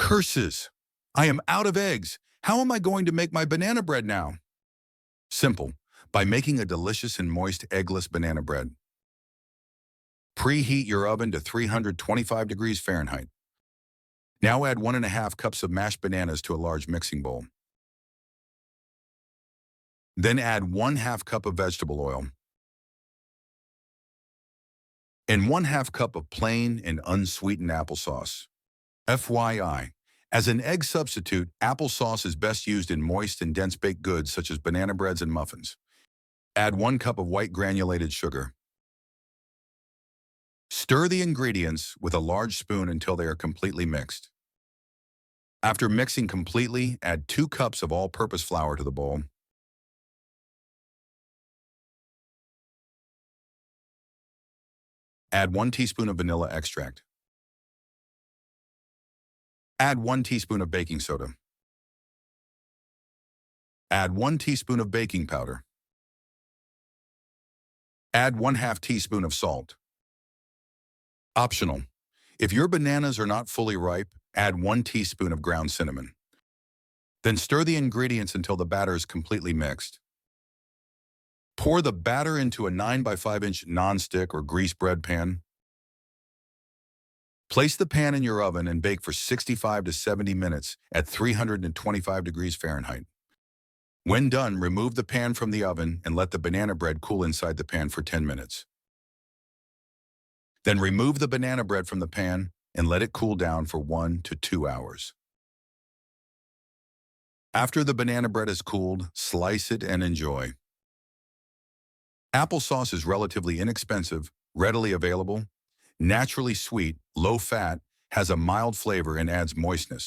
Curses! I am out of eggs. How am I going to make my banana bread now? Simple, by making a delicious and moist eggless banana bread. Preheat your oven to 325 degrees Fahrenheit. Now add 1.5 cups of mashed bananas to a large mixing bowl. Then add 1/2 cup of vegetable oil and 1/2 cup of plain and unsweetened applesauce. FYI, as an egg substitute, applesauce is best used in moist and dense baked goods such as banana breads and muffins. Add 1 cup of white granulated sugar. Stir the ingredients with a large spoon until they are completely mixed. After mixing completely, add 2 cups of all-purpose flour to the bowl. Add 1 teaspoon of vanilla extract. Add 1 teaspoon of baking soda. Add 1 teaspoon of baking powder. Add 1/2 teaspoon of salt. Optional. If your bananas are not fully ripe, add 1 teaspoon of ground cinnamon. Then stir the ingredients until the batter is completely mixed. Pour the batter into a 9 by 5 inch non-stick or greased bread pan. Place the pan in your oven and bake for 65 to 70 minutes at 325 degrees Fahrenheit. When done, remove the pan from the oven and let the banana bread cool inside the pan for 10 minutes. Then remove the banana bread from the pan and let it cool down for 1 to 2 hours. After the banana bread is cooled, slice it and enjoy. Applesauce is relatively inexpensive, readily available, naturally sweet, low fat, has a mild flavor and adds moistness.